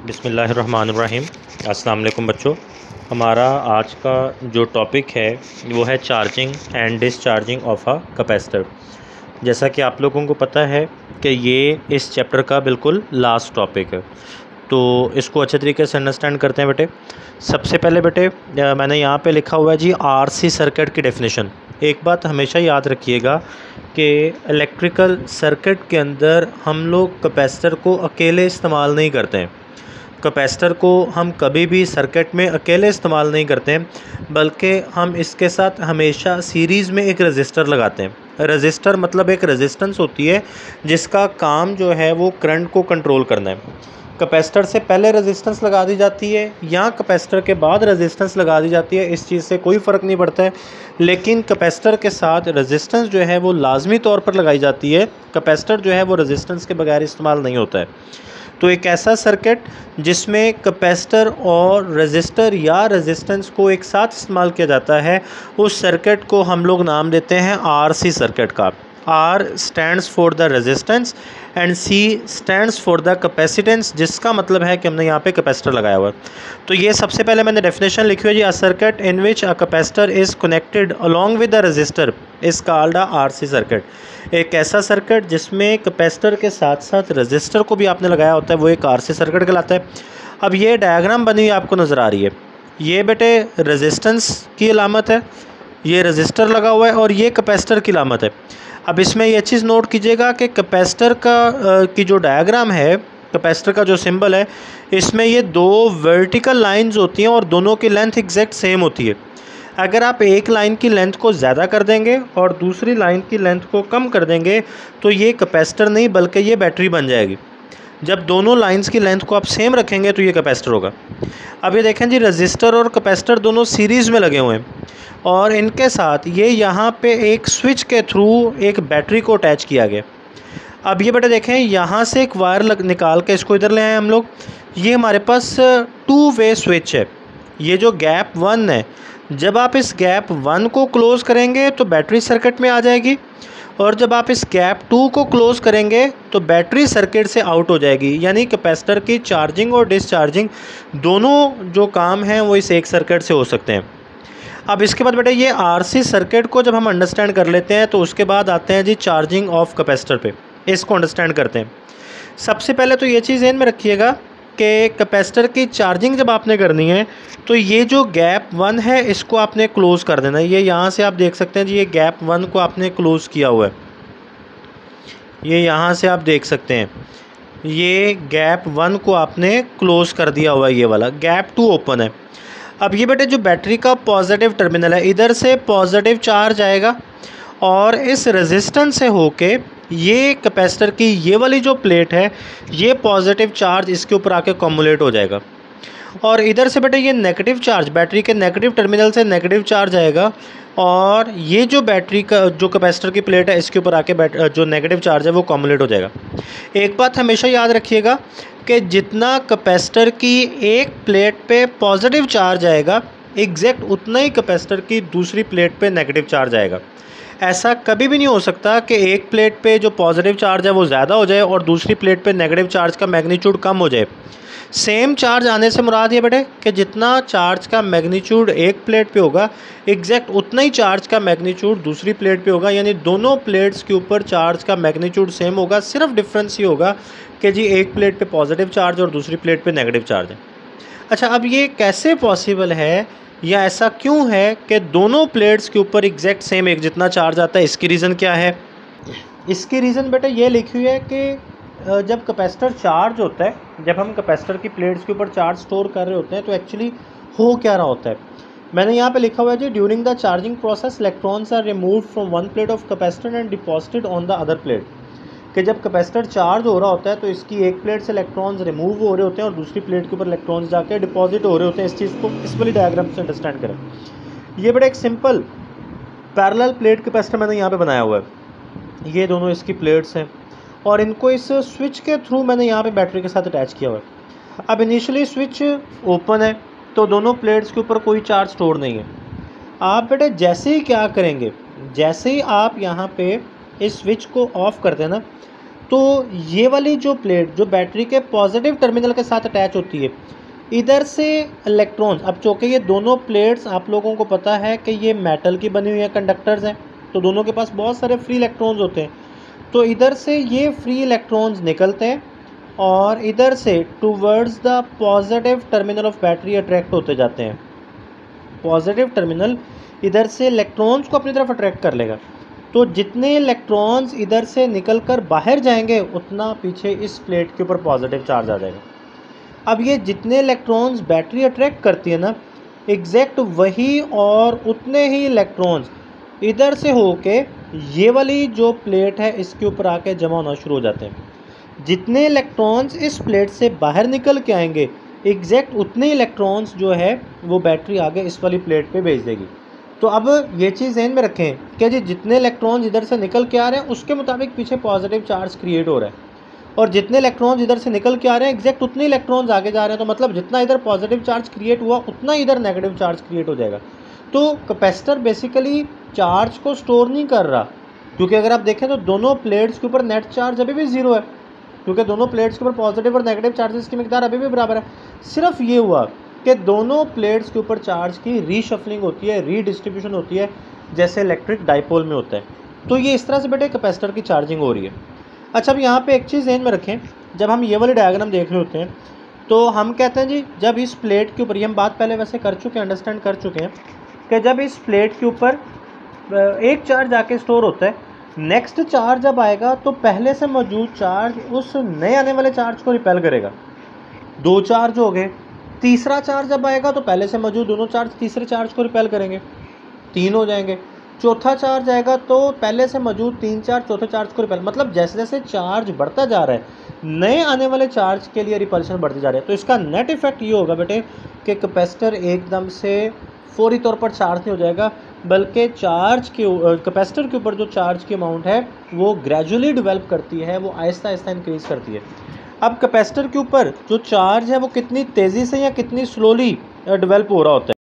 बिस्मिल्लाहिर्रहमानिर्रहीम। अस्सलाम वालेकुम बच्चों। हमारा आज का जो टॉपिक है वो है charging and discharging of a capacitor. जैसा कि आप लोगों को पता है कि ये इस चैप्टर का बिल्कुल लास्ट टॉपिक है, तो इसको अच्छे तरीके से अंडरस्टैंड करते हैं बेटे। सबसे पहले बेटे मैंने यहाँ पे लिखा हुआ है जी आरसी सर्किट की डेफिनेशन। एक बात हमेशा याद रखिएगा कि इलेक्ट्रिकल सर्किट के अंदर हम लोग कैपेसिटर को अकेले इस्तेमाल नहीं करते हैं। कैपेसिटर को हम कभी भी सर्किट में अकेले इस्तेमाल नहीं करते हैं, बल्कि हम इसके साथ हमेशा सीरीज़ में एक रजिस्टर लगाते हैं। रजिस्टर मतलब एक रेजिस्टेंस होती है जिसका काम जो है वो करंट को कंट्रोल करना है। कैपेसिटर से पहले रेजिस्टेंस लगा दी जाती है या कैपेसिटर के बाद रेजिस्टेंस लगा दी जाती है, इस चीज़ से कोई फ़र्क नहीं पड़ता है, लेकिन कैपेसिटर के साथ रेजिस्टेंस जो है वो लाजमी तौर पर लगाई जाती है। कैपेसिटर जो है वो रेजिस्टेंस के बगैर इस्तेमाल नहीं होता है। तो एक ऐसा सर्किट जिसमें कैपेसिटर और रेजिस्टर या रेजिस्टेंस को एक साथ इस्तेमाल किया जाता है, उस सर्किट को हम लोग नाम देते हैं आरसी सर्किट का। R stands for the resistance and C stands for the capacitance, जिसका मतलब है कि हमने यहाँ पे कैपेसिटर लगाया हुआ है। तो ये सबसे पहले मैंने डेफिनेशन लिखी हुई है जी, a circuit in which a capacitor is connected along with the resistor is called a RC circuit. एक ऐसा सर्किट जिसमें कैपेसिटर के साथ साथ रेजिस्टर को भी आपने लगाया होता है, वो एक आरसी सर्किट कहलाता है। अब ये डायग्राम बनी हुई आपको नज़र आ रही है, ये बेटे रेजिस्टेंस की अलामत है, ये रेजिस्टर लगा हुआ है और ये कैपेसिटर की अलामत है। अब इसमें ये चीज़ नोट कीजिएगा कि कैपेसिटर की जो डायग्राम है, कैपेसिटर का जो सिंबल है, इसमें ये दो वर्टिकल लाइंस होती हैं और दोनों की लेंथ एग्जैक्ट सेम होती है। अगर आप एक लाइन की लेंथ को ज़्यादा कर देंगे और दूसरी लाइन की लेंथ को कम कर देंगे तो ये कैपेसिटर नहीं बल्कि ये बैटरी बन जाएगी। जब दोनों लाइंस की लेंथ को आप सेम रखेंगे तो ये कैपेसिटर होगा। अब ये देखें जी, रजिस्टर और कैपेसिटर दोनों सीरीज़ में लगे हुए हैं और इनके साथ ये यहाँ पे एक स्विच के थ्रू एक बैटरी को अटैच किया गया। अब ये बेटा देखें, यहाँ से एक वायर निकाल के इसको इधर ले आए हम लोग। ये हमारे पास 2 वे स्विच है। ये जो गैप 1 है, जब आप इस गैप 1 को क्लोज़ करेंगे तो बैटरी सर्किट में आ जाएगी, और जब आप इस गैप 2 को क्लोज़ करेंगे तो बैटरी सर्किट से आउट हो जाएगी। यानी कैपेसिटर की चार्जिंग और डिस्चार्जिंग दोनों जो काम हैं वो इस एक सर्किट से हो सकते हैं। अब इसके बाद बेटा ये आरसी सर्किट को जब हम अंडरस्टैंड कर लेते हैं तो उसके बाद आते हैं जी चार्जिंग ऑफ कैपेसिटर पे। इसको अंडरस्टैंड करते हैं। सबसे पहले तो ये चीज़ ध्यान में रखिएगा कि कैपेसिटर की चार्जिंग जब आपने करनी है तो ये जो गैप 1 है इसको आपने क्लोज़ कर देना है। ये यहाँ से आप देख सकते हैं जी, ये गैप 1 को आपने क्लोज़ किया हुआ है, ये यहाँ से आप देख सकते हैं, ये गैप 1 को आपने क्लोज़ कर दिया हुआ है, ये वाला गैप 2 ओपन है। अब ये बेटे जो बैटरी का पॉजिटिव टर्मिनल है, इधर से पॉजिटिव चार्ज आएगा और इस रेजिस्टेंस से होके ये कैपेसिटर की ये वाली जो प्लेट है, ये पॉजिटिव चार्ज इसके ऊपर आके कम्युलेट हो जाएगा और इधर से बेटे ये नेगेटिव चार्ज, बैटरी के नेगेटिव टर्मिनल से नेगेटिव चार्ज आएगा और ये जो बैटरी का जो कैपेसिटर की प्लेट है इसके ऊपर आके जो नेगेटिव चार्ज है वो कम्युलेट हो जाएगा। एक बात हमेशा याद रखिएगा कि जितना कैपेसिटर की एक प्लेट पे पॉजिटिव चार्ज आएगा, एग्जैक्ट उतना ही कैपेसिटर की दूसरी प्लेट पे नेगेटिव चार्ज आएगा। ऐसा कभी भी नहीं हो सकता कि एक प्लेट पे जो पॉजिटिव चार्ज है वो ज़्यादा हो जाए और दूसरी प्लेट पे नेगेटिव चार्ज का मैग्नीट्यूड कम हो जाए। सेम चार्ज आने से मुराद ये बेटे कि जितना चार्ज का मैग्नीट्यूड एक प्लेट पे होगा, एग्जैक्ट उतना ही चार्ज का मैग्नीट्यूड दूसरी प्लेट पे होगा। यानी दोनों प्लेट्स के ऊपर चार्ज का मैग्नीट्यूड सेम होगा, सिर्फ डिफरेंस ये होगा कि जी एक प्लेट पे पॉजिटिव चार्ज और दूसरी प्लेट पे नेगेटिव चार्ज है। अच्छा, अब ये कैसे पॉसिबल है या ऐसा क्यों है कि दोनों प्लेट्स के ऊपर एग्जैक्ट सेम एक जितना चार्ज आता है? इसकी रीज़न क्या है? इसकी रीज़न बेटा ये लिखी हुई है कि जब कैपेसिटर चार्ज होता है, जब हम कैपेसिटर की प्लेट्स के ऊपर चार्ज स्टोर कर रहे होते हैं तो एक्चुअली हो क्या रहा होता है। मैंने यहाँ पे लिखा हुआ है जी, during the charging process electrons are removed from one plate of capacitor and deposited on the other plate. कि जब कैपेसिटर चार्ज हो रहा होता है तो इसकी एक प्लेट से इलेक्ट्रॉन्स रिमूव हो रहे होते हैं और दूसरी प्लेट के ऊपर इलेक्ट्रॉन्स जाके डिपॉजिट हो रहे होते हैं। इस चीज़ को इस वाली डायग्राम से अंडरस्टैंड करें। ये बड़ा एक सिंपल पैरेलल प्लेट कैपेसिटर मैंने यहाँ पे बनाया हुआ है। ये दोनों इसकी प्लेट्स हैं और इनको इस स्विच के थ्रू मैंने यहाँ पे बैटरी के साथ अटैच किया हुआ है। अब इनिशियली स्विच ओपन है तो दोनों प्लेट्स के ऊपर कोई चार्ज स्टोर नहीं है। आप बेटे जैसे ही क्या करेंगे, जैसे ही आप यहाँ पे इस स्विच को ऑफ़ कर देना तो ये वाली जो प्लेट जो बैटरी के पॉजिटिव टर्मिनल के साथ अटैच होती है, इधर से इलेक्ट्रॉन्स, अब चूँकि ये दोनों प्लेट्स आप लोगों को पता है कि ये मेटल की बनी हुई है, कंडक्टर्स हैं, तो दोनों के पास बहुत सारे फ्री इलेक्ट्रॉन्स होते हैं। तो इधर से ये फ्री इलेक्ट्रॉन्स निकलते हैं और इधर से towards the positive terminal of battery attract होते जाते हैं। पॉजिटिव टर्मिनल इधर से इलेक्ट्रॉन्स को अपनी तरफ अट्रैक्ट कर लेगा। तो जितने इलेक्ट्रॉन्स इधर से निकल कर बाहर जाएंगे उतना पीछे इस प्लेट के ऊपर पॉजिटिव चार्ज आ जाएगा। अब ये जितने इलेक्ट्रॉन्स बैटरी अट्रैक्ट करती है ना, एग्जैक्ट वही और उतने ही इलेक्ट्रॉन्स इधर से होके ये वाली जो प्लेट है इसके ऊपर आके जमा होना शुरू हो जाते हैं। जितने इलेक्ट्रॉन्स इस प्लेट से बाहर निकल के आएंगे, एग्जैक्ट उतने इलेक्ट्रॉन्स जो है वो बैटरी आगे इस वाली प्लेट पे भेज देगी। तो अब ये चीज़ ध्यान में रखें कि जी जितने इलेक्ट्रॉन्स इधर से निकल के आ रहे हैं उसके मुताबिक पीछे पॉजिटिव चार्ज क्रिएट हो रहा है, और जितने इलेक्ट्रॉन्स इधर से निकल के आ रहे हैं एग्जैक्ट उतने इलेक्ट्रॉन्स आगे जा रहे हैं। तो मतलब जितना इधर पॉजिटिव चार्ज क्रिएट हुआ उतना इधर नेगेटिव चार्ज क्रिएट हो जाएगा। तो कैपेसिटर बेसिकली चार्ज को स्टोर नहीं कर रहा, क्योंकि अगर आप देखें तो दोनों प्लेट्स के ऊपर नेट चार्ज अभी भी ज़ीरो है, क्योंकि दोनों प्लेट्स के ऊपर पॉजिटिव और नेगेटिव चार्जेस की मिकदार अभी भी बराबर है। सिर्फ ये हुआ कि दोनों प्लेट्स के ऊपर चार्ज की रीशफलिंग होती है, रीडिस्ट्रीब्यूशन होती है, जैसे इलेक्ट्रिक डाइपोल में होता है। तो ये इस तरह से बेटे कैपेसिटर की चार्जिंग हो रही है। अच्छा, अब यहाँ पे एक चीज़ ध्यान में रखें, जब हम ये वाले डायग्राम देख रहे होते हैं तो हम कहते हैं जी जब इस प्लेट के ऊपर, ये हम बात पहले वैसे कर चुके हैं, अंडरस्टैंड कर चुके हैं कि जब इस प्लेट के ऊपर एक चार्ज आके स्टोर होता है, नेक्स्ट चार्ज जब आएगा तो पहले से मौजूद चार्ज उस नए आने वाले चार्ज को रिपेल करेगा। दो चार्ज हो गए, तीसरा चार्ज जब आएगा तो पहले से मौजूद दोनों चार्ज तीसरे चार्ज को रिपेल करेंगे, तीन हो जाएंगे। चौथा चार्ज आएगा तो पहले से मौजूद तीन चार्ज चौथे चार्ज को रिपेल, मतलब जैसे जैसे चार्ज बढ़ता जा रहा है नए आने वाले चार्ज के लिए रिपल्शन बढ़ती जा रही है। तो इसका नेट इफेक्ट ये होगा बेटे कि कैपेसिटर एकदम से फौरी तौर पर चार्ज नहीं हो जाएगा, बल्कि चार्ज के कैपेसिटर के ऊपर जो चार्ज की अमाउंट है वो ग्रेजुअली डेवलप करती है, वो आहिस्ता आहिस्ता इंक्रीज़ करती है। अब कैपेसिटर के ऊपर जो चार्ज है वो कितनी तेज़ी से या कितनी स्लोली डेवलप हो रहा होता है।